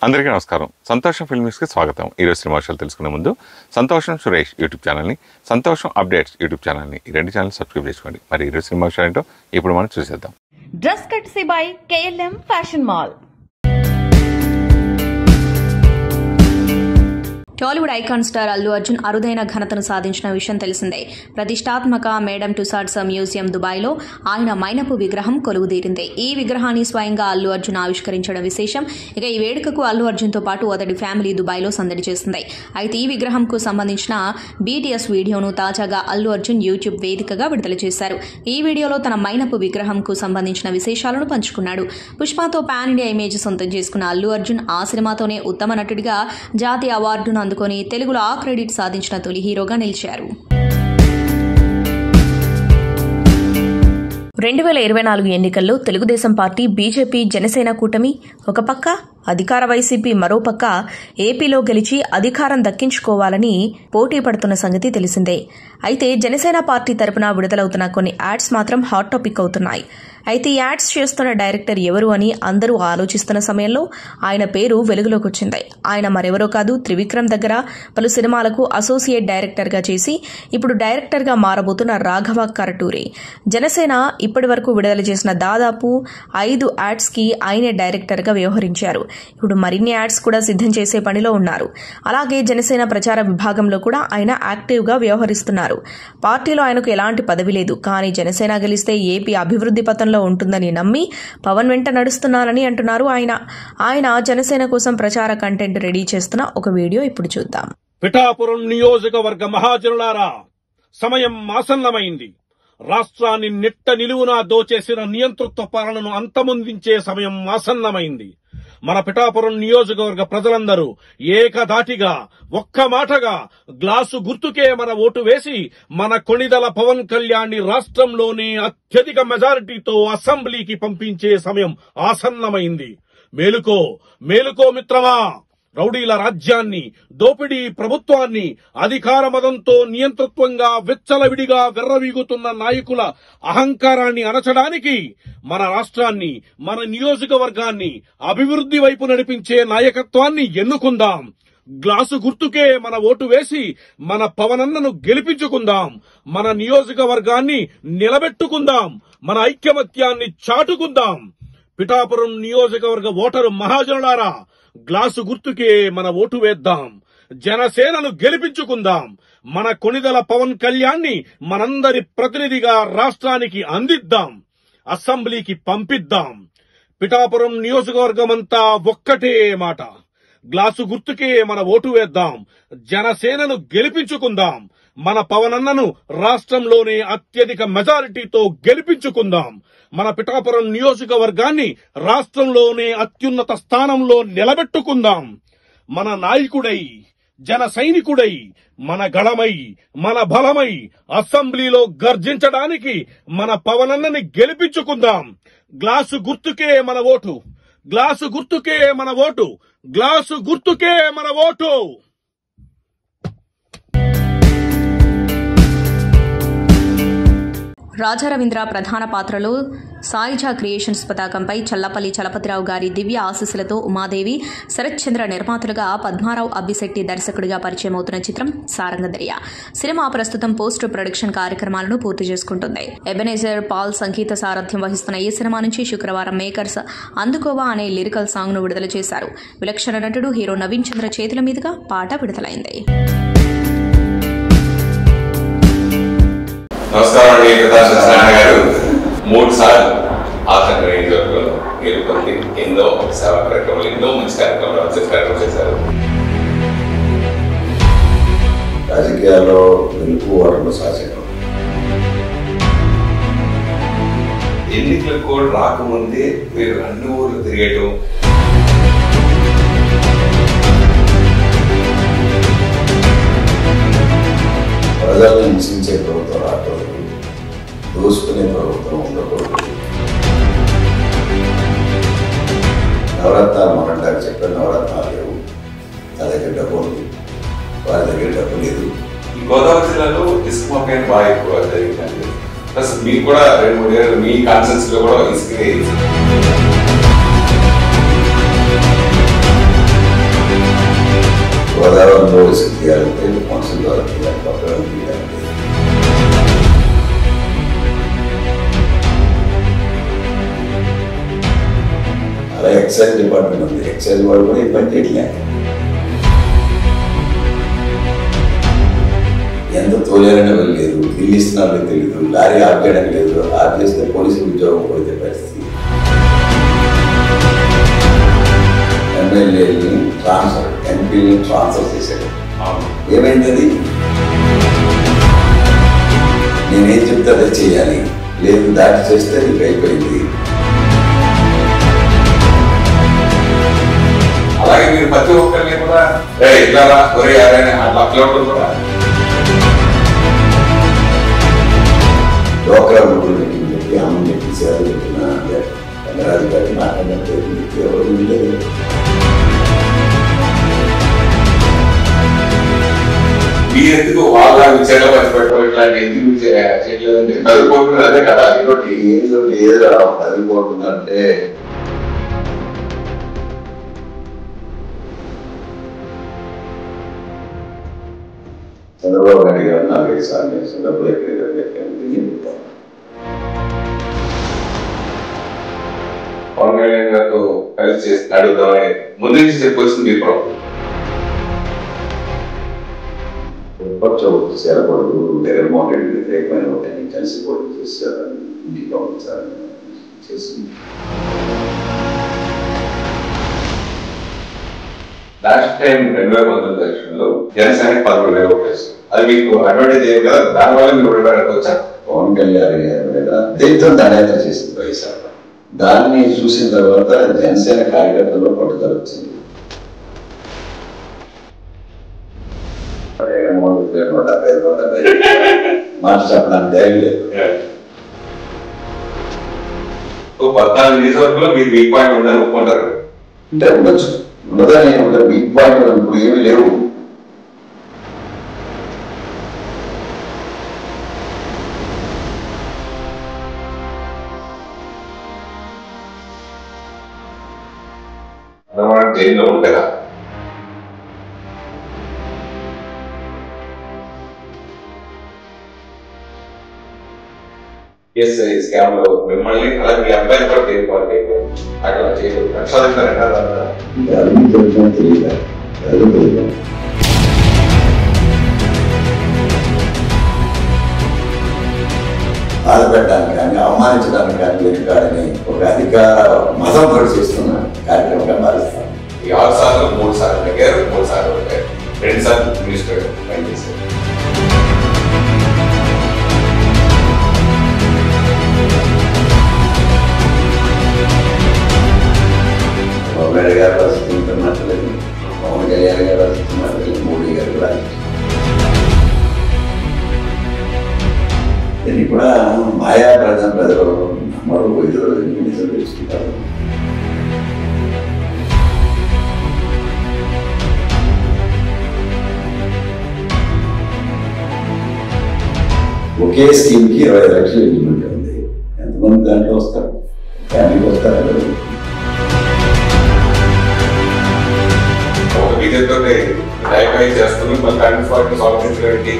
అందరికీ నమస్కారం. సంతోషం ఫిల్మ్స్కి స్వాగతం. ఈరోజు సినిమా విషయాలు తెలుసుకునే ముందు సంతోషం సురేష్ యూట్యూబ్ ఛానల్ని, సంతోషం అప్డేట్స్ యూట్యూబ్ ఛానల్ని, ఈ రెండు ఛానల్ సబ్స్క్రైబ్ చేసుకోండి. మరి ఈరోజు సినిమా విషయాలు ఏంటో ఇప్పుడు మనం చూసేద్దాం. Dress కట్సీ by KLM fashion mall. Tollywood icon star Allu Arjun అరుదైన ఘనతను సాధించిన విషయం తెలిసిందే. ప్రతిష్టాత్మక మేడమ్ టుసాడ్స్ మ్యూజియం దుబాయ్లో ఆయన మైనపు విగ్రహం కొలువుదీరింది. ఈ విగ్రహాన్ని స్వయంగా అల్లు అర్జున్ ఆవిష్కరించడం విశేషం. ఇక ఈ వేడుకకు అల్లు అర్జున్తో పాటు అతడి ఫ్యామిలీ దుబాయ్లో సందడి చేసింది. అయితే ఈ విగ్రహంకు సంబంధించిన BTS వీడియోను తాజాగా అల్లు అర్జున్ యూట్యూబ్ వేదికగా విడుదల చేశారు. ఈ వీడియోలో తన మైనపు విగ్రహంకు సంబంధించిన విశేషాలను పంచుకున్నాడు. పుష్పతో పాన్ ఇండియా ఇమేజ్ సొంతం చేసుకున్న అల్లు అర్జున్ ఆ సినిమాతోనే ఉత్తమ నటుడిగా జాతీయ అవార్డును అందుకొని తెలుగులో ఆ క్రెడిట్ సాధించిన తొలి హీరోగా నిలిచారు. 2024 ఎన్నికల్లో తెలుగుదేశం పార్టీ, బీజేపీ, జనసేన కూటమి ఒక పక్క, అధికార వైసీపీ మరోపక్క ఏపీలో గెలిచి అధికారం దక్కించుకోవాలని పోటీ పడుతున్న సంగతి తెలిసిందే. అయితే జనసేన పార్టీ తరపున విడుదలవుతున్న కొన్ని యాడ్స్ మాత్రం హాట్ టాపిక్ అవుతున్నాయి. అయితే ఈ యాడ్స్ చేస్తున్న డైరెక్టర్ ఎవరు అని అందరూ ఆలోచిస్తున్న సమయంలో ఆయన పేరు వెలుగులోకి వచ్చింది. ఆయన మరెవరో కాదు, త్రివిక్రమ్ దగ్గర పలు సినిమాలకు అసోసియేట్ డైరెక్టర్గా చేసి ఇప్పుడు డైరెక్టర్గా మారబోతున్న రాఘవ కరటూరి. జనసేన ఇప్పటి వరకు విడుదల చేసిన దాదాపు 5 యాడ్స్కి ఆయనే డైరెక్టర్గా వ్యవహరించారు. ఇప్పుడు మరిన్ని యాడ్స్ కూడా సిద్ధం చేసే పనిలో ఉన్నారు. అలాగే జనసేన ప్రచార విభాగంలో కూడా ఆయన యాక్టివ్గా వ్యవహరిస్తున్నారు. పార్టీలో ఆయనకు ఎలాంటి పదవి లేదు, కానీ జనసేన గెలిస్తే ఏపీ అభివృద్ధి పథంలో ఉంటుందని నమ్మి పవన్ వెంట నడుస్తున్నారని అంటున్నారు ఆయన జనసేన కోసం ప్రచార కంటెంట్ రెడీ చేస్తున్న ఒక వీడియో ఇప్పుడు చూద్దాం. పిఠాపురం నియోజకవర్గ మహాజనులారా, సమయం ఆసన్నమైంది. రాష్ట్రాన్ని నిట్ట నిలువునా దోచేసిన నియంతృత్వ పాలనను అంతమొందించే సమయం ఆసన్నమైంది. మన పిఠాపురం నియోజకవర్గ ప్రజలందరూ ఏకధాటిగా ఒక్క మాటగా గ్లాసు గుర్తుకే మన ఓటు వేసి మన కొణిదల పవన్ కళ్యాణ్ రాష్ట్రంలోని అత్యధిక మెజారిటీతో అసెంబ్లీకి పంపించే సమయం ఆసన్నమైంది. మేలుకో మేలుకో మిత్రమా. రౌడీల రాజ్యాన్ని, దోపిడీ ప్రభుత్వాన్ని, అధికార మదంతో నియంతృత్వంగా విచ్చలవిడిగా వెర్రవీగుతున్న నాయకుల అహంకారాన్ని అణచడానికి మన రాష్ట్రాన్ని, మన నియోజకవర్గాన్ని అభివృద్ధి వైపు నడిపించే నాయకత్వాన్ని ఎన్నుకుందాం. గ్లాసు గుర్తుకే మన ఓటు వేసి మన పవనన్నను గెలిపించుకుందాం. మన నియోజకవర్గాన్ని నిలబెట్టుకుందాం. మన ఐక్యమత్యాన్ని చాటుకుందాం. పిఠాపురం నియోజకవర్గ ఓటరు మహాజనులారా, గ్లాసు గుర్తుకే మన ఓటు వేద్దాం. జనసేనను గెలిపించుకుందాం. మన కొణిదల పవన్ కళ్యాణ్ మనందరి ప్రతినిధిగా రాష్ట్రానికి అందిద్దాం. అసెంబ్లీకి పంపిద్దాం. పిఠాపురం నియోజకవర్గమంతా ఒక్కటే మాట. గ్లాసు గుర్తుకే మన ఓటు వేద్దాం. జనసేనను గెలిపించుకుందాం. మన పవనన్నను రాష్ట్రంలోనే అత్యధిక మెజారిటీతో గెలిపించుకుందాం. మన పిఠాపురం నియోజకవర్గాన్ని రాష్ట్రంలోనే అత్యున్నత స్థానంలో నిలబెట్టుకుందాం. మన నాయకుడై, జన సైనికుడై, మన గళమై, మన బలమై అసెంబ్లీలో గర్జించడానికి మన పవనన్నని గెలిపించుకుందాం. గ్లాసు గుర్తుకే మన ఓటు. గ్లాసు గుర్తుకే మన ఓటు. గ్లాసు గుర్తుకే మన ఓటు. రాజా రవీంద్ర ప్రధాన పాత్రలో సాయిజా క్రియేషన్స్ పతాకంపై చల్లపల్లి చలపతిరావు గారి దివ్య ఆశీస్సులతో ఉమాదేవి, శరత్ చంద్ర నిర్మాతలుగా, పద్మారావు అబ్బిశెట్టి దర్శకుడిగా పరిచయం అవుతున్న చిత్రం సారంగధర్య. సినిమా ప్రస్తుతం పోస్ట్ ప్రొడక్షన్ కార్యక్రమాలను పూర్తి చేసుకుంటుంది. ఎబెనేజర్ పాల్ సంగీత సారథ్యం వహిస్తున్న ఈ సినిమా నుంచి శుక్రవారం మేకర్స్ అందుకోవా అనే లిరికల్ సాంగ్ ను విడుదల చేశారు. విలక్షణ నటుడు హీరో నవీన్ చంద్ర చేతుల మీదుగా పాట విడుదలైంది. నమస్కారం అండి. ప్రతాప్ సత్యనారాయణ గారు 3 సార్లు ఆచరణ నియోజకవర్గంలో ఎదుర్కొంది. ఎన్నో సేవా కార్యక్రమాలు, ఎన్నో మంచి కార్యక్రమాలు చేశారు. రాజకీయాల్లో గెలుపు ఓటమి సహజం. ఎన్నికలకు కూడా రాకముందే మీరు అన్ని ఊర్లు తిరిగేయడం, ప్రజలను హింసించే ప్రభుత్వం రాకూడదు, దోసుకునే ప్రభుత్వం ఉండకూడదు. నవరత్నాలు మొన్నటారు చెప్పిన నవరత్నాలు లేవు. నా దగ్గర డబ్బు ఉంది, వారి దగ్గర డబ్బు లేదు. ఈ గోదావరి జిల్లాలో ఇసుక మాఫియా బాగా ఎక్కువ జరిగిందండి. ప్లస్ మీకు కూడా 2-3 ఏళ్ళు మీ కాన్సెన్స్ లో కూడా ఇసుక పోలీసులు తీయాలంటే కౌన్సిల్ ద్వారా తీయాలి, పక్కన తీయాలి. అలా ఎక్సైజ్ డిపార్ట్మెంట్ ఉంది, ఎక్సైజ్ వాళ్ళు కూడా ఇబ్బంది చేయట్లే. ఎంత తోలేరని లేదు, బిల్లు ఇస్తున్నారో తెలియదు, లారీ ఆఫ్ చేయడం లేదు, ఆఫ్ చేస్తే పోలీసు ఉద్యోగం పోతే పరిస్థితి. ఎమ్మెల్యేని ట్రాన్స్ఫర్, ఎంపీని ట్రాన్స్ఫర్ చేశాడు. ఏమైంది అది? నేనేం చెప్తే అదే చేయాలి, లేదు దాటి చేస్తే నీకు అయిపోయింది. అలాగే మీరు ప్రతి ఒక్కరిని కూడా ఇట్లా ఒరే ఎవరైనా అట్లా అట్లా కూడా డోక్రా గ్రూపులు పెట్టింది చెప్పి అమ్మని చెప్పి సేవలు పెట్టిన రంగరాజు గారి మాట్లాడినట్టు ఎవరు లేదు. మీరెందుకు వాళ్ళ చెట్ల పచ్చి పెట్టడం ఇట్లాంటి ఎందుకు చేయలేదంటే చదువుకోకుండా అదే కదా. ఏదో లేదా చదువుకోకుందంటే చంద్రబాబు నాయుడు గారు 4 సార్లు డబ్బులు పవన్ కళ్యాణ్ గారితో కలిసి చేసి అడుగుతామని ముందు నుంచి చెప్పొచ్చింది మీ ప్రాబ్లం. విపక్ష చేరకూడదు, జగన్మోహన్ రెడ్డి వ్యతిరేకమైన ఒకటి కలిసి పోటీ చేశారు, ఇంటికి పంపించాలని చేసింది. లాస్ట్ టైం 2019 ఎలక్షన్లో జనసేన 13,000 ఓటేస్తారు. అది మీకు అడ్వాంటేజ్ ఏం కదా, దానివల్ల మీరు ఓడిపోయారనుకోవచ్చా? పవన్ కళ్యాణ్ గారి మీద దేంతో దండయాత్ర చేసింది వైఎస్ఆర్. దాన్ని చూసిన తర్వాత జనసేన కార్యకర్తల్లో పట్టుదల వచ్చింది. మాట చెప్పడానికి ధైర్యం లేదు. 14 నియోజకవర్గంలో మీరు వీక్ పాయింట్ ఉందని ఒప్పుకుంటారు అంటే ఉండొచ్చు, ఉండదని వీక్ పాయింట్ ఇప్పుడు ఏమీ లేవు. జైల్లో ఉంటుందా? ఎస్ఐ స్కామ్ లో మిమ్మల్ని అలాగే మీ అబ్బాయిని కూడా తీరుకోవాలి అట్లా చేయలేదు. బాధపెట్టడానికి కానీ అవమానించడానికి కానీ వెనుకాడని ఒక అధికార మతం చేస్తున్న కార్యక్రమంగా భావిస్తాను. ఈ 6 సార్లు 3 సార్లు అడిగారు, 3 సార్లు అడిగారు, 2 సార్లు మినిస్టర్ పనిచేశారు. పవన్ కళ్యాణ్ గారు పరిస్థితి మాట్లాడలేదు, పవన్ కళ్యాణ్ గారు పరిస్థితి మాట్లాడలేదు, మోడీ గారు కూడా. దీన్ని కూడా మాయా ప్రజలు నమ్మరు, ఇతరులు నిజం తెలుసుకుంటారు. ఒకే స్కీమ్ కి 25 లక్షలు ఎలిజిబిలిటీ ఉంది. ఎంతమంది దాంట్లో వస్తారు? ఫ్యామిలీకి వస్తారు. బీజేపీతో డైఫై చేస్తుంది, మళ్ళీ కాంగ్రెస్ పార్టీ స్వాగతించడానికి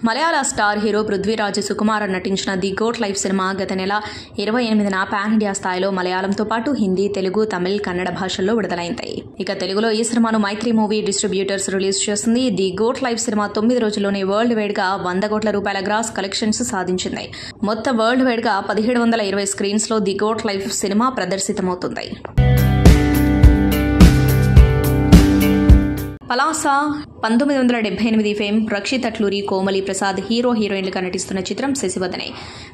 మలయాళ స్టార్ హీరో పృథ్వీరాజ్ సుకుమార్ నటించిన ది గోట్ లైఫ్ సినిమా గత నెల 28న పాన్ ఇండియా స్థాయిలో మలయాళంతో పాటు హిందీ, తెలుగు, తమిళ్, కన్నడ భాషల్లో విడుదలైంది. ఇక తెలుగులో ఈ సినిమాను మైత్రి మూవీ డిస్ట్రిబ్యూటర్స్ రిలీజ్ చేసింది. ది గోట్ లైఫ్ సినిమా 9 రోజుల్లోనే వరల్డ్ వైడ్ గా 100 కోట్ల రూపాయల గ్రాస్ కలెక్షన్స్ సాధించింది. మొత్తం వరల్డ్ వైడ్ గా 1720 స్క్రీన్స్ లో ది గోట్ లైఫ్ సినిమా ప్రదర్శితమవుతుంది. పలాస 1978 ఫేమ్ రక్షిత్ అట్లూరి, కోమలి ప్రసాద్ హీరో హీరోయిన్లుగా నటిస్తున్న చిత్రం శశివదనే.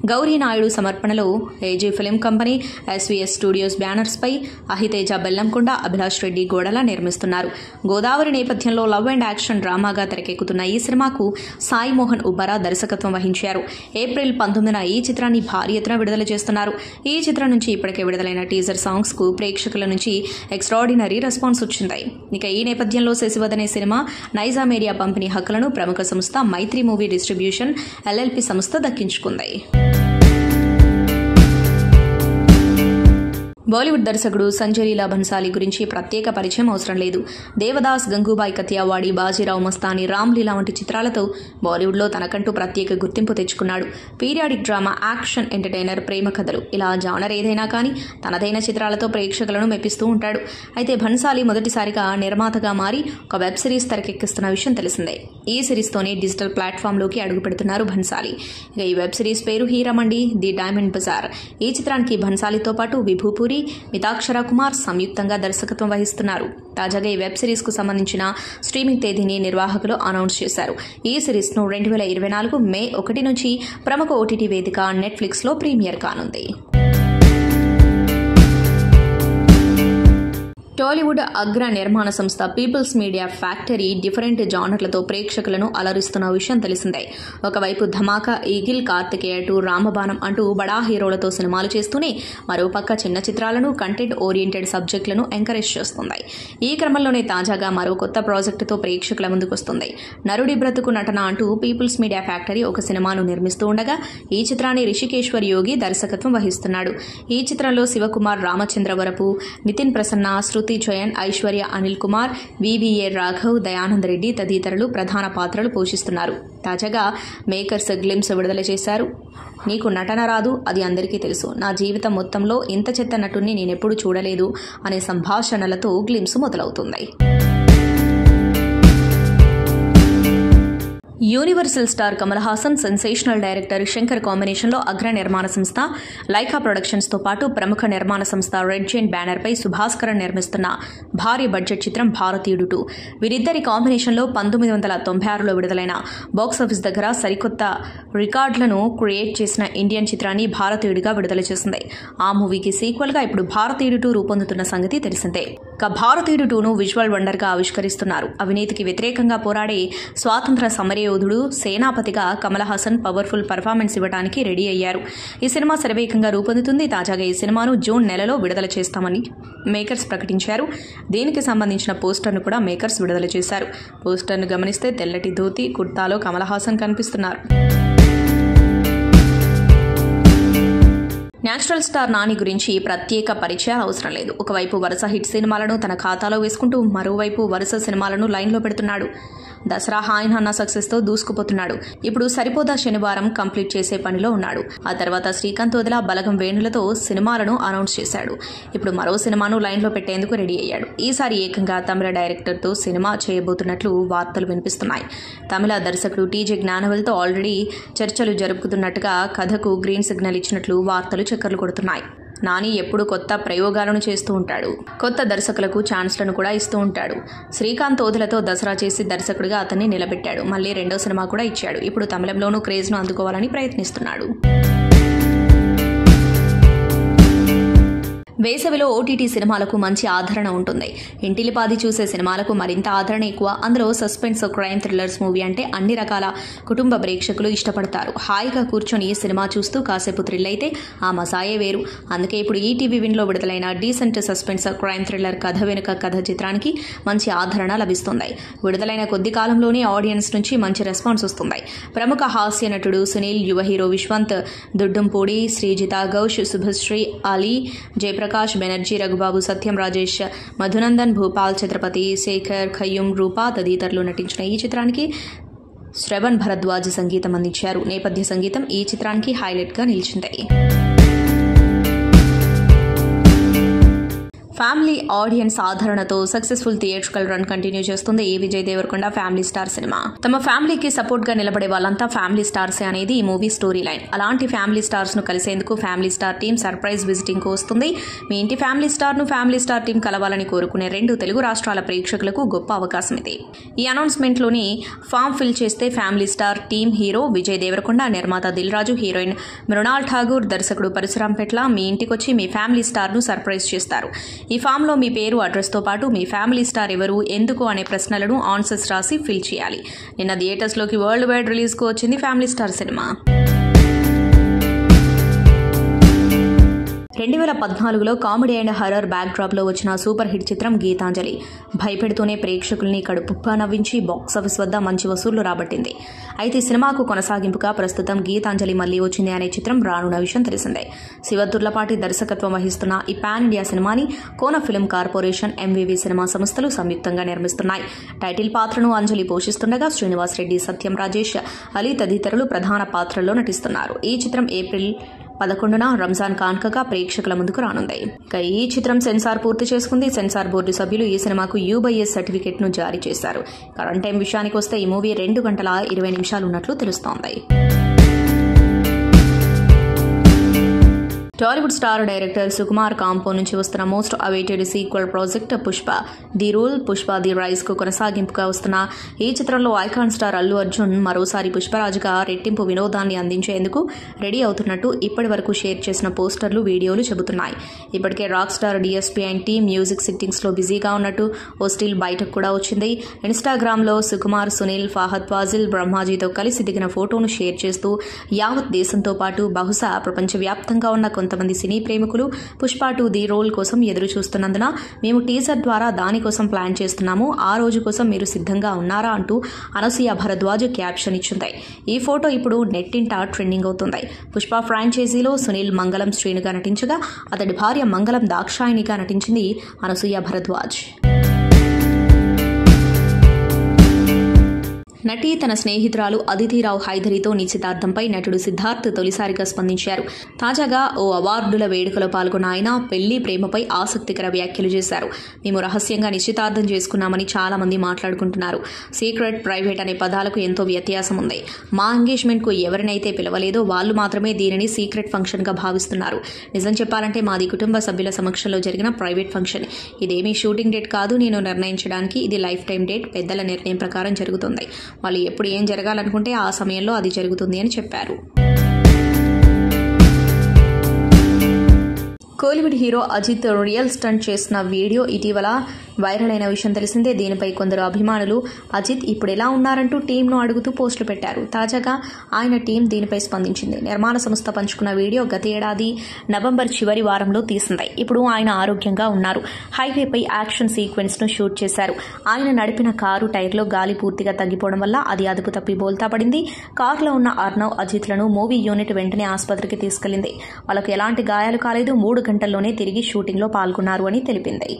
గౌరీ నాయుడు సమర్పణలో AG film company, SVS studios banners పై అహితేజ బెల్లంకొండ, అభిలాష్ రెడ్డి గోడల నిర్మిస్తున్నారు. గోదావరి నేపథ్యంలో లవ్ అండ్ యాక్షన్ డ్రామాగా తెరకెక్కుతున్న ఈ సినిమాకు సాయి మోహన్ ఉబ్బరా దర్శకత్వం వహించారు. ఏప్రిల్ 19న ఈ చిత్రాన్ని భారీ ఎత్తున విడుదల చేస్తున్నారు. ఈ చిత్రం నుంచి ఇప్పటికే విడుదలైన టీజర్ సాంగ్స్ కు ప్రేక్షకుల నుంచి ఎక్స్ట్రాడినరీ రెస్పాన్స్ వచ్చింది. ఇక ఈ నేపథ్యంలో శశివదనే సినిమా నైజాం ఏరియా పంపిణీ హక్కులను ప్రముఖ సంస్థ మైత్రి మూవీ డిస్ట్రిబ్యూషన్ ఎల్ఎల్పి సంస్థ దక్కించుకుంది. బాలీవుడ్ దర్శకుడు సంజయ్ లీలా భన్సాలి గురించి ప్రత్యేక పరిచయం అవసరం లేదు. దేవదాస్, గంగూబాయి కతియావాడి, బాజీరావు మస్తానీ, రామ్ లీలా వంటి చిత్రాలతో బాలీవుడ్లో తనకంటూ ప్రత్యేక గుర్తింపు తెచ్చుకున్నాడు. పీరియాడిక్ డ్రామా, యాక్షన్, ఎంటర్టైనర్, ప్రేమ కథలు ఇలా జానర్ ఏదైనా కానీ తనదైన చిత్రాలతో ప్రేక్షకులను మెప్పిస్తూ ఉంటాడు. అయితే భన్సాలి మొదటిసారిగా నిర్మాతగా మారి ఒక వెబ్ సిరీస్ తెరకెక్కిస్తున్న విషయం తెలిసిందే. ఈ సిరీస్తోనే డిజిటల్ ప్లాట్ఫామ్లోకి అడుగు పెడుతున్నారు భన్సాలి. ఇక ఈ వెబ్ సిరీస్ పేరు హీరమండి ది డైమండ్ బజార్. ఈ చిత్రానికి భన్సాలితో పాటు విభూపురి, మితాక్షర కుమార్ సంయుక్తంగా దర్శకత్వం వహిస్తున్నారు. తాజాగా ఈ వెబ్ సిరీస్ కు సంబంధించిన స్ట్రీమింగ్ తేదీని నిర్వాహకులు అనౌన్స్ చేశారు. ఈ సిరీస్ ను 2024 మే 1 నుంచి ప్రముఖ ఓటీటీ వేదిక నెట్ఫ్లిక్స్ లో ప్రీమియర్ కానుంది. టాలీవుడ్ అగ్ర నిర్మాణ సంస్థ పీపుల్స్ మీడియా ఫ్యాక్టరీ డిఫరెంట్ జానర్లతో ప్రేక్షకులను అలరిస్తున్న విషయం తెలిసిందే. ఒకవైపు ధమాకా, ఈగిల్, కార్తికేయ 2, రామబాణం అంటూ బడా హీరోలతో సినిమాలు చేస్తూనే మరోపక్క చిన్న చిత్రాలను, కంటెంట్ ఓరియంటెడ్ సబ్జెక్టులను ఎంకరేజ్ చేస్తుంది. ఈ క్రమంలోనే తాజాగా మరో కొత్త ప్రాజెక్టుతో ప్రేక్షకుల ముందుకొస్తుంది. నరుడి బ్రతుకు నటన అంటూ పీపుల్స్ మీడియా ఫ్యాక్టరీ ఒక సినిమాను నిర్మిస్తూ ఉండగా ఈ చిత్రాన్ని రిషికేశ్వర్ యోగి దర్శకత్వం వహిస్తున్నాడు. ఈ చిత్రంలో శివకుమార్, రామచంద్రవరపు, నితిన్ ప్రసన్న, శృతి జయన్, ఐశ్వర్య, అనిల్ కుమార్, వివిఏ రాఘవ్, దయానంద్ రెడ్డి తదితరులు ప్రధాన పాత్రలు పోషిస్తున్నారు. తాజాగా మేకర్స్ గ్లిమ్స్ విడుదల చేశారు. నీకు నటన రాదు, అది అందరికీ తెలుసు. నా జీవితం మొత్తంలో ఇంత చెత్త నటుణ్ణి నేనెప్పుడు చూడలేదు అనే సంభాషణలతో గ్లిమ్స్ మొదలవుతుంది. Universal star Kamal Haasan, sensational director Shankar కాంబినేషన్లో అగ్ర నిర్మాణ సంస్థ లైకా ప్రొడక్షన్స్ తో పాటు ప్రముఖ నిర్మాణ సంస్థ రెడ్ జైన్ బ్యానర్ పై సుభాస్కరన్ నిర్మిస్తున్న భారీ బడ్జెట్ చిత్రం భారతీయుడు 2. వీరిద్దరి కాంబినేషన్లో 1996లో విడుదలైన బాక్సాఫీస్ దగ్గర సరికొత్త రికార్డులను క్రియేట్ చేసిన ఇండియన్ చిత్రాన్ని భారతీయుడిగా విడుదల చేసింది. ఆ మూవీకి సీక్వెల్ గా ఇప్పుడు భారతీయుడు 2 రూపొందుతున్న సంగతి తెలిసిందే. భారతీయుడు 2ను విజువల్ వండర్ గా ఆవిష్కరిస్తున్నారు. అవినీతికి వ్యతిరేకంగా పోరాడే స్వాతంత్ర సమరయోధుడు, సేనాపతిగా కమల్ హాసన్ పవర్ఫుల్ పర్ఫార్మెన్స్ ఇవ్వడానికి రెడీ అయ్యారు. ఈ సినిమా శరవేగంగా రూపొందుతుంది. తాజాగా ఈ సినిమాను జూన్ నెలలో విడుదల చేస్తామని మేకర్స్ ప్రకటించారు. దీనికి సంబంధించిన పోస్టర్ను కూడా మేకర్స్ విడుదల చేశారు. పోస్టర్ను గమనిస్తే తెల్లటి ధోతి, కుర్తాలో కమల్ హాసన్ కనిపిస్తున్నారు. నేచురల్ స్టార్ నాని గురించి ప్రత్యేక పరిచయాలు అవసరం లేదు. ఒకవైపు వరుస హిట్ సినిమాలను తన ఖాతాలో వేసుకుంటూ మరోవైపు వరుస సినిమాలను లైన్లో పెడుతున్నాడు. దసరా హాయ్ నాన్న సక్సెస్ తో దూసుకుపోతున్నాడు. ఇప్పుడు సరిపోదా శనివారం కంప్లీట్ చేసే పనిలో ఉన్నాడు. ఆ తర్వాత శ్రీకాంత్ వదిల, బలగం వేణులతో సినిమాలను అనౌన్స్ చేశాడు. ఇప్పుడు మరో సినిమాను లైన్లో పెట్టేందుకు రెడీ అయ్యాడు. ఈసారి ఏకంగా తమిళ డైరెక్టర్తో సినిమా చేయబోతున్నట్లు వార్తలు వినిపిస్తున్నాయి. తమిళ దర్శకుడు టీజే జ్ఞానవేల్తో ఆల్రెడీ చర్చలు జరుపుతున్నట్టుగా కథకు గ్రీన్ సిగ్నల్ ఇచ్చినట్లు వార్తలు చక్కర్లు కొడుతున్నాయి. నాని ఎప్పుడు కొత్త ప్రయోగాలను చేస్తూ ఉంటాడు. కొత్త దర్శకులకు ఛాన్స్లను కూడా ఇస్తూ ఉంటాడు. శ్రీకాంత్ ఓదెలతో దసరా చేసి దర్శకుడిగా అతన్ని నిలబెట్టాడు. మళ్ళీ రెండో సినిమా కూడా ఇచ్చాడు. ఇప్పుడు తమిళంలోనూ క్రేజ్ను అందుకోవాలని ప్రయత్నిస్తున్నాడు. వేసవిలో ఓటీటీ సినిమాలకు మంచి ఆదరణ ఉంటుంది. ఇంటిలిపాది చూసే సినిమాలకు మరింత ఆదరణ ఎక్కువ. అందులో సస్పెన్స్, క్రైమ్, థ్రిల్లర్స్ మూవీ అంటే అన్ని రకాల కుటుంబ ప్రేక్షకులు ఇష్టపడతారు. హాయిగా కూర్చొని ఈ సినిమా చూస్తూ కాసేపు థ్రిల్ అయితే ఆ మసాయే వేరు. అందుకే ఇప్పుడు ఈటీవీ విన్లో విడుదలైన డీసెంట్ సస్పెన్స్, క్రైమ్, థ్రిల్లర్ కథ వెనుక కథ చిత్రానికి మంచి ఆదరణ లభిస్తుంది. విడుదలైన కొద్ది కాలంలోనే ఆడియన్స్ నుంచి మంచి రెస్పాన్స్ వస్తుంది. ప్రముఖ హాస్య నటుడు సునీల్, యువ హీరో విశ్వంత్, దుడ్డంపూడి, శ్రీజిత గౌష్, శుభశ్రీ, అలీ, జయప్రకాష్ బెనర్జీ, రఘుబాబు, సత్యం రాజేష్, మధునందన్, భూపాల్, ఛత్రపతి, శేఖర్, ఖయ్యూం, రూపా తదితరులు నటించిన ఈ చిత్రానికి శ్రవణ్ భరద్వాజ్ సంగీతం అందించారు. నేపథ్య సంగీతం ఈ చిత్రానికి హైలైట్ గా నిలిచింది. ఫ్యామిలీ ఆడియన్స్ ఆదరణతో సక్సెస్ఫుల్ థియేట్రికల్ రన్ కంటిన్యూ చేస్తుంది ఈ విజయ్ దేవరకొండ ఫ్యామిలీ స్టార్ సినిమా. తమ ఫ్యామిలీకి సపోర్ట్ గా నిలబడే వాళ్ళంతా ఫ్యామిలీ స్టార్సే అనేది ఈ మూవీ స్టోరీ లైన్. అలాంటి ఫ్యామిలీ స్టార్స్ ను కలిసేందుకు family star team surprise visiting కు వస్తుంది. మీ ఇంటి ఫ్యామిలీ స్టార్ ను ఫ్యామిలీ స్టార్ టీం కలవాలని కోరుకునే 2 తెలుగు రాష్ట్రాల ప్రేక్షకులకు గొప్ప అవకాశం ఇది. ఈ అనౌన్స్మెంట్ లోని ఫామ్ ఫిల్ చేస్తే family star team hero Vijay Deverakonda, నిర్మాత దిల్ రాజు, హీరోయిన్ మృణాల్ ఠాగూర్, దర్శకుడు పరశురాం పెట్ల మీ ఇంటికొచ్చి మీ ఫ్యామిలీ స్టార్ ను సర్ప్రైజ్ చేస్తారు. ఈ ఫామ్ లో మీ పేరు, అడ్రస్ తో పాటు మీ ఫ్యామిలీ స్టార్ ఎవరు, ఎందుకు అనే ప్రశ్నలను ఆన్సర్స్ రాసి ఫిల్ చేయాలి. నిన్న థియేటర్స్ లోకి వరల్డ్ వైడ్ రిలీజ్ కు వచ్చింది ఫ్యామిలీ స్టార్ సినిమా. 2014లో comedy and horror backdrop లో వచ్చిన సూపర్ హిట్ చిత్రం గీతాంజలి భయపెడుతూనే ప్రేక్షకుల్ని కడుపుబ్బా నవ్వించి బాక్సాఫీస్ వద్ద మంచి వసూళ్లు రాబట్టింది. అయితే సినిమాకు కొనసాగింపుగా ప్రస్తుతం గీతాంజలి మళ్లీ వచ్చింది అనే చిత్రం రానున్న విషయం తెలిసిందే. శివదుర్లపాటి దర్శకత్వం వహిస్తున్న ఈ పాన్ ఇండియా సినిమాని కోన ఫిల్మ్ కార్పొరేషన్, ఎంవీవీ సినిమా సంస్థలు సంయుక్తంగా నిర్మిస్తున్నాయి. టైటిల్ పాత్రను అంజలి పోషిస్తుండగా శ్రీనివాస్ రెడ్డి, సత్యం రాజేష్, అలీ తదితరులు ప్రధాన పాత్రల్లో నటిస్తున్నారు. ఈ చిత్రం ఏప్రిల్ 11న రంజాన్ కాన్కగా ప్రేక్షకుల ముందుకు రానుంది. ఇక ఈ చిత్రం సెన్సార్ పూర్తి చేసుకుంది. సెన్సార్ బోర్డు సభ్యులు ఈ సినిమాకు U/S సర్టిఫికెట్ ను జారీ చేశారు. రన్ టైం విషయానికి వస్తే ఈ మూవీ 2 గంటల 20 నిమిషాలు ఉన్నట్లు తెలుస్తోంది. టాలీవుడ్ స్టార్ డైరెక్టర్ సుకుమార్ కాంపో నుంచి వస్తున్న most awaited sequel project Pushpa the rule, Pushpa the rise కు కొనసాగింపుగా వస్తున్న ఈ చిత్రంలో ఐకాన్ స్టార్ అల్లు అర్జున్ మరోసారి పుష్పరాజుగా రెట్టింపు వినోదాన్ని అందించేందుకు రెడీ అవుతున్నట్టు ఇప్పటి వరకు షేర్ చేసిన పోస్టర్లు, వీడియోలు చెబుతున్నాయి. ఇప్పటికే rock star DSP and team music sittings లో బిజీగా ఉన్నట్టు ఓ స్టిల్ బయటకు కూడా వచ్చింది. ఇన్స్టాగ్రామ్ లో సుకుమార్, సునీల్, ఫాహద్ ఫాజిల్, బ్రహ్మాజీతో కలిసి దిగిన ఫోటోను షేర్ చేస్తూ యావత్ దేశంతో పాటు బహుశా ప్రపంచవ్యాప్తంగా ఉన్న కొంతమంది సినీ ప్రేమికులు పుష్ప 2 ది రోల్ కోసం ఎదురు చూస్తున్నందున మేము టీజర్ ద్వారా దానికోసం ప్లాన్ చేస్తున్నాము, ఆ రోజు కోసం మీరు సిద్ధంగా ఉన్నారా అంటూ అనసూయ భరద్వాజ్ క్యాప్షన్ ఇచ్చింది. ఈ ఫోటో ఇప్పుడు నెట్టింట ట్రెండింగ్ అవుతుంది. పుష్ప ఫ్రాంచైజీలో సునీల్ మంగళం శ్రీనుగా నటించగా అతడి భార్య మంగళం దాక్షాయినిగా నటించింది అనసూయ భరద్వాజ్. నటి తన స్నేహితురాలు అదితిరావు హైదరితో నిశ్చితార్థంపై నటుడు సిద్ధార్థ్ తొలిసారిగా స్పందించారు. తాజాగా ఓ అవార్డుల వేడుకలో పాల్గొన్న ఆయన పెళ్లి, ప్రేమపై ఆసక్తికర వ్యాఖ్యలు చేశారు. మేము రహస్యంగా నిశ్చితార్థం చేసుకున్నామని చాలా మంది మాట్లాడుకుంటున్నారు. సీక్రెట్, ప్రైవేట్ అనే పదాలకు ఎంతో వ్యత్యాసం ఉంది. మా ఎంగేజ్మెంట్ కు ఎవరినైతే పిలవలేదో వాళ్ళు మాత్రమే దీనిని సీక్రెట్ ఫంక్షన్ గా భావిస్తున్నారు. నిజం చెప్పాలంటే మాది కుటుంబ సభ్యుల సమక్షంలో జరిగిన ప్రైవేట్ ఫంక్షన్. ఇదేమీ షూటింగ్ డేట్ కాదు నేను నిర్ణయించడానికి. ఇది లైఫ్ టైం డేట్, పెద్దల నిర్ణయం ప్రకారం జరుగుతుంది. వాళ్ళు ఎప్పుడు ఏం జరగాలనుకుంటే ఆ సమయంలో అది జరుగుతుంది అని చెప్పారు. Kollywood hero Ajith real stunt చేసిన వీడియో ఇటీవల వైరల్ అయిన విషయం తెలిసిందే. దీనిపై కొందరు అభిమానులు అజిత్ ఇప్పుడు ఎలా ఉన్నారంటూ టీంను అడుగుతూ పోస్టులు పెట్టారు. తాజాగా ఆయన టీం దీనిపై స్పందించింది. నిర్మాణ సంస్థ పంచుకున్న వీడియో గత ఏడాది నవంబర్ చివరి వారంలో తీసింది. ఇప్పుడు ఆయన ఆరోగ్యంగా ఉన్నారు. హైవేపై యాక్షన్ సీక్వెన్స్ ను షూట్ చేశారు. ఆయన నడిపిన కారు టైర్లో గాలి పూర్తిగా తగ్గిపోవడం వల్ల అది అదుపు తప్పి బోల్తా పడింది. కారులో ఉన్న అర్నవ్, అజిత్లను మూవీ యూనిట్ వెంటనే ఆసుపత్రికి తీసుకెళ్లింది. వాళ్ళకు ఎలాంటి గాయాలు కాలేదు. 3 గంటల్లోనే తిరిగి షూటింగ్ లో పాల్గొన్నారు అని తెలిపింది.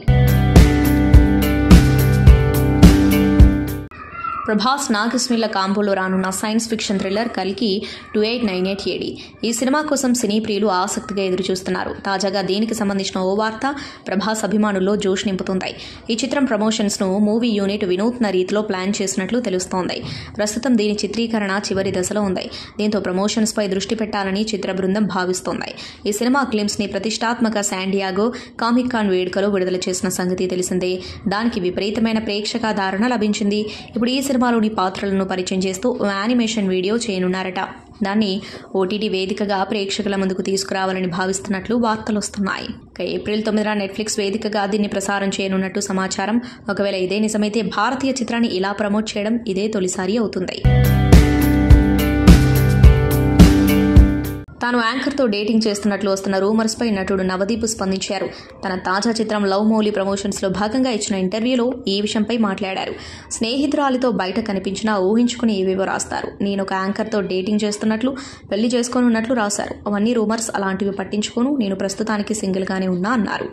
ప్రభాస్, నాగస్మిల్ల కాంబోలో రానున్న సైన్స్ ఫిక్షన్ థ్రిల్లర్ కల్కి 2898 AD. ఈ సినిమా కోసం సినీ ప్రియులు ఆసక్తిగా ఎదురుచూస్తున్నారు. తాజాగా దీనికి సంబంధించిన ఓ వార్త ప్రభాస్ అభిమానుల్లో జోష్ నింపుతుంది. ఈ చిత్రం ప్రమోషన్స్ ను మూవీ యూనిట్ వినూత్న రీతిలో ప్లాన్ చేసినట్లు తెలుస్తోంది. ప్రస్తుతం దీని చిత్రీకరణ చివరి దశలో ఉంది. దీంతో ప్రమోషన్స్ పై దృష్టి పెట్టాలని చిత్ర బృందం భావిస్తోంది. ఈ సినిమా క్లిమ్స్ ని ప్రతిష్టాత్మక శాండియాగో కామిక్ కాన్ వేడుకలో విడుదల చేసిన సంగతి తెలిసిందే. దానికి విపరీతమైన ప్రేక్షకాదరణ లభించింది. ఇప్పుడు ఈ సినిమాలోని పాత్రలను పరిచయం చేస్తూ యానిమేషన్ వీడియో చేయనున్నారట. దాన్ని ఓటీటీ వేదికగా ప్రేక్షకుల ముందుకు తీసుకురావాలని భావిస్తున్నట్లు వార్తలొస్తున్నాయి. ఏప్రిల్ 9న నెట్ఫ్లిక్స్ వేదికగా దీన్ని ప్రసారం చేయనున్నట్టు సమాచారం. ఒకవేళ ఇదే నిజమైతే భారతీయ చిత్రాన్ని ఇలా ప్రమోట్ చేయడం ఇదే తొలిసారి అవుతుంది. తాను యాంకర్తో డేటింగ్ చేస్తున్నట్లు వస్తున్న రూమర్స్ పై నటుడు నవదీప్ స్పందించారు. తన తాజా చిత్రం లవ్ మౌలి ప్రమోషన్స్ లో భాగంగా ఇచ్చిన ఇంటర్వ్యూలో ఈ విషయంపై మాట్లాడారు. స్నేహితురాలితో బయట కనిపించినా ఊహించుకుని ఏవేవో రాస్తారు. నేను ఒక యాంకర్తో డేటింగ్ చేస్తున్నట్లు, పెళ్లి చేసుకోనున్నట్లు రాశారు. అవన్నీ రూమర్స్, అలాంటివి పట్టించుకోను. నేను ప్రస్తుతానికి సింగిల్ గానే ఉన్నా అన్నారు.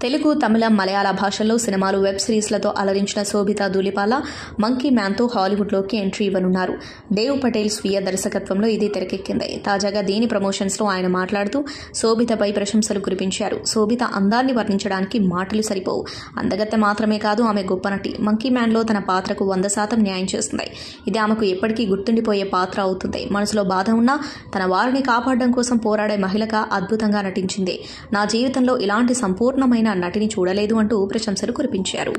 తెలుగు, తమిళం, మలయాళ భాషల్లో సినిమాలు, వెబ్ సిరీస్లతో అలరించిన శోభిత ధూళిపాల మంకీ మ్యాన్తో హాలీవుడ్లోకి ఎంట్రీ ఇవ్వనున్నారు. దేవ్ పటేల్ స్వీయ దర్శకత్వంలో ఇది తెరకెక్కింది. తాజాగా దీని ప్రమోషన్స్లో ఆయన మాట్లాడుతూ శోభితపై ప్రశంసలు కురిపించారు. శోభిత అందాన్ని వర్ణించడానికి మాటలు సరిపోవు. అందగత్తె మాత్రమే కాదు, ఆమె గొప్ప నటి. మంకీ మ్యాన్లో తన పాత్రకు 100% న్యాయం చేస్తుంది. ఇది ఆమెకు ఎప్పటికీ గుర్తుండిపోయే పాత్ర అవుతుంది. మనసులో బాధ ఉన్నా తన వారిని కాపాడడం కోసం పోరాడే మహిళగా అద్భుతంగా నటించింది. నా జీవితంలో ఇలాంటి సంపూర్ణమైన నటిని చూడలేదు అంటూ ప్రశంసలు కురిపించారు.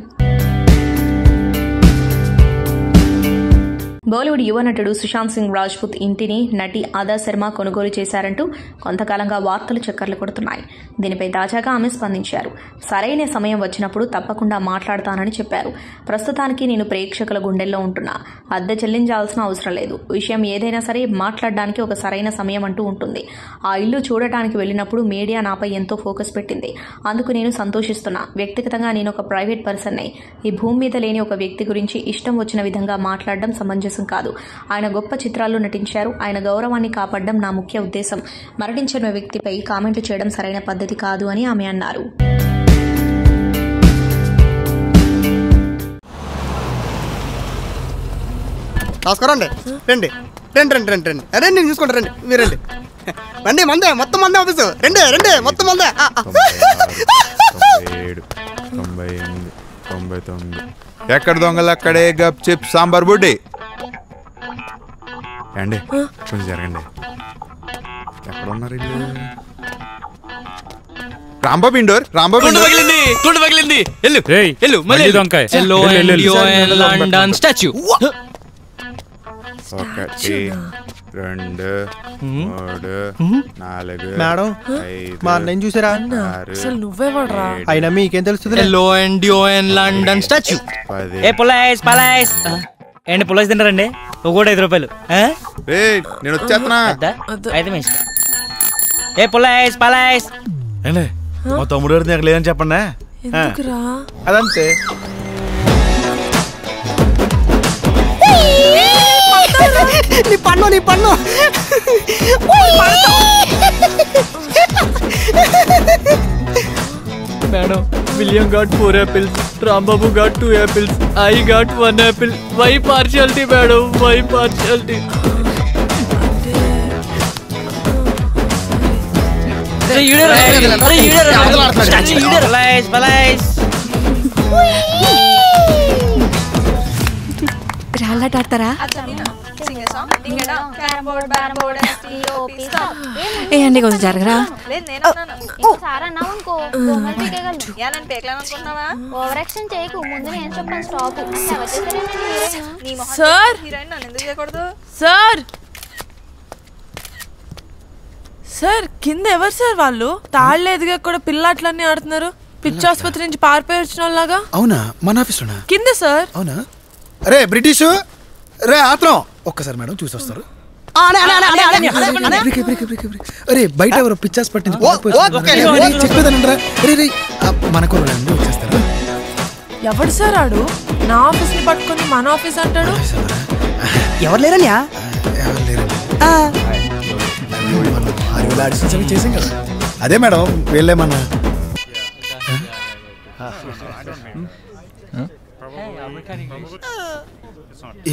బాలీవుడ్ యువ నటుడు సుశాంత్ సింగ్ రాజ్పుత్ ఇంటిని నటి ఆదా శర్మ కొనుగోలు చేశారంటూ కొంతకాలంగా వార్తలు చక్కర్లు కొడుతున్నాయి. దీనిపై తాజాగా ఆమె స్పందించారు. సరైన సమయం వచ్చినప్పుడు తప్పకుండా మాట్లాడతానని చెప్పారు. ప్రస్తుతానికి నేను ప్రేక్షకుల గుండెల్లో ఉంటున్నా. అద్దె చెల్లించాల్సిన అవసరం లేదు. విషయం ఏదైనా సరే మాట్లాడడానికి ఒక సరైన సమయం అంటూ ఉంటుంది. ఆ ఇల్లు చూడటానికి వెళ్ళినప్పుడు మీడియా నాపై ఎంతో ఫోకస్ పెట్టింది. అందుకు నేను సంతోషిస్తున్నా. వ్యక్తిగతంగా నేను ఒక ప్రైవేట్ పర్సన్నే. ఈ భూమి మీద లేని ఒక వ్యక్తి గురించి ఇష్టం వచ్చిన విధంగా మాట్లాడడం సమంజసం కాదు. ఆయన గొప్ప చిత్రాల్లో నటించారు. ఆయన గౌరవాన్ని కాపాడడం నా ముఖ్య ఉద్దేశం. మరణించిన వ్యక్తిపై కామెంట్లు చేయడం సరైన పద్ధతి కాదు అని ఆమె అన్నారు. నమస్కారం అండి. రండి రండి రండి రండి రండి అరే నేను చూసుకుంటా రండి. మీరు రండి రండి. మందే మొత్తం మందే ఆఫీసు. రండి రండి మొత్తం మందే. 97, 98, 99. ఎక్కడ దొంగలు అక్కడే గప్ చిప్ సాంబార్ బుడ్డి. అండి కొంచెం జరగండి. ఎక్కడ ఉన్నారు ఇల్లు? రాంబాబు ఇండోర్. రాంబాబు కుండ పగిలింది. ఎల్లు ఎల్లు మళ్ళీ దొంకాయ. Yellow and London statue. 1, 2, 3, 4. Madam మా అన్నయ్య చూసారా? అసలు నువ్వే వాడరా. అయినా మీకేం తెలుస్తుంది? Yellow and London statue. 10. ఏ పులాయిస్ పలాయిస్ ఏంటి పులాయిస్ తింటారండి? ఒకటి 5 రూపాయలు. నేను వచ్చేస్తున్నా. అయితే మీ ఇష్టం. ఏ పులాయిస్ పలాయిస్ మా తమ్ముడు గారిని అక్కడ లేదని చెప్పండి. అదంతే. నీ పన్ను madam William got 4 apples, Rambabu got 2 apples, I got 1 apple. Why partiality madam, why partiality? రాళ్ళటాడతారా? ఏ అండి కొంచెం జరగరా. సార్ కింద ఎవరు సార్ వాళ్ళు? తాళ్ళ ఎదిగా కూడా పిల్లాట్లన్నీ ఆడుతున్నారు. పిచ్చి ఆసుపత్రి నుంచి పారిపోయి వచ్చిన వాళ్ళగా. అవునా? మన ఆఫీస్లోనా? కింద సార్. అవునా? అరే బ్రిటిష్ రే ఆత్రం ఒక్కసారి మేడం చూసి వస్తారు. అరే బయట ఎవరో పిచ్చాస్ పట్టింది చెప్పేదానంటారా? మన కూరలు వచ్చేస్తారా? ఎవడు సార్ ఆడు? నా ఆఫీస్ ని పట్టుకొని మన ఆఫీస్ అంటాడు. ఎవరు లేరన్యా? ఎవరు లేరండి. చేసాం కదా. అదే మేడం వెళ్ళేమన్నా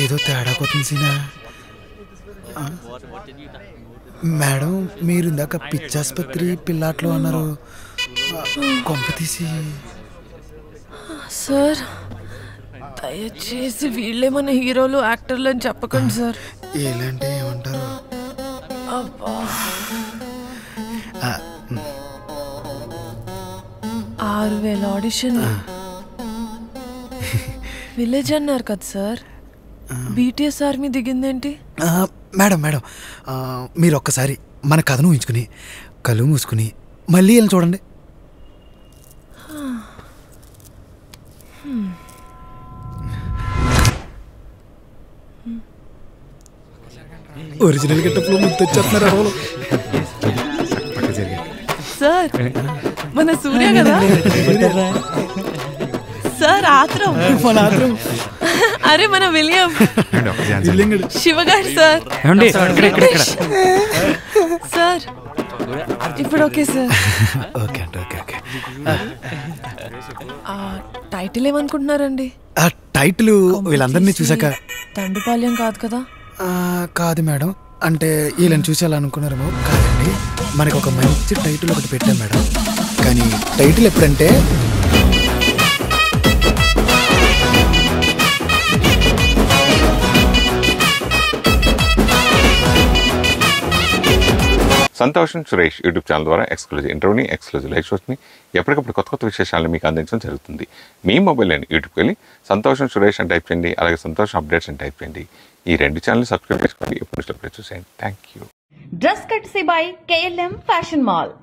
ఏదో తేడా కొత్తుంది సీనా. మేడం మీరు ఇందాక పిచ్చాసుపత్రి పిల్లాట్లో అన్నారు. కొంప తీసి సార్ దయచేసి వీళ్ళేమన్నా హీరోలు యాక్టర్లు అని చెప్పకండి సార్. ఎలాంటి ఏమంటారు? 6,000 ఆడిషన్. విలేజ్ అన్నారు కదా సార్. బీటీఎస్ ఆర్మీ దిగిందేంటి? మేడం మేడం మీరు ఒక్కసారి మన కథను ఊహించుకుని కళ్ళు మూసుకుని మళ్ళీ వెళ్ళి చూడండి. ఒరిజినల్ గెటప్లో ముందు తెచ్చేస్తున్నారు సార్. మన సూర్య కదా సార్. ఆత్రం. అరే మన విలియం శివగారు సార్. సార్ ఇప్పుడు ఓకే సార్. ఓకే అండి. ఓకే ఓకే టైటిల్ ఏమనుకుంటున్నారండి? ఆ టైటిల్ వీళ్ళందరినీ చూసాక తండ్రిపాల్యం కాదు కదా? కాదు మేడం, అంటే వీళ్ళని చూసి అలా అనుకున్నారేమో. కాదండి, మనకు ఒక మంచి టైటిల్ ఒకటి పెట్టాం మేడం. కానీ టైటిల్ ఎప్పుడంటే సంతోషం సురేష్ యూట్యూబ్ ఛానల్ ద్వారా ఎక్స్క్లూజివ్ ఇంటర్వ్యూని, ఎక్స్క్లూజివ్ లైవ్ షోస్ని, ఎప్పటికప్పుడు కొత్త కొత్త విశేషాలను మీకు అందించడం జరుగుతుంది. మీ మొబైల్లోని యూట్యూబ్కి వెళ్ళి సంతోషం సురేష్ అని టైప్ చేయండి, అలాగే సంతోషం అప్డేట్స్ అని టైప్ చేయండి. ఈ 2 ఛానల్ సబ్స్క్రైబ్ చేసుకోండి. ఎప్పుడు చూసేయండి. Thank you. Dress కట్సీ by KLM fashion mall.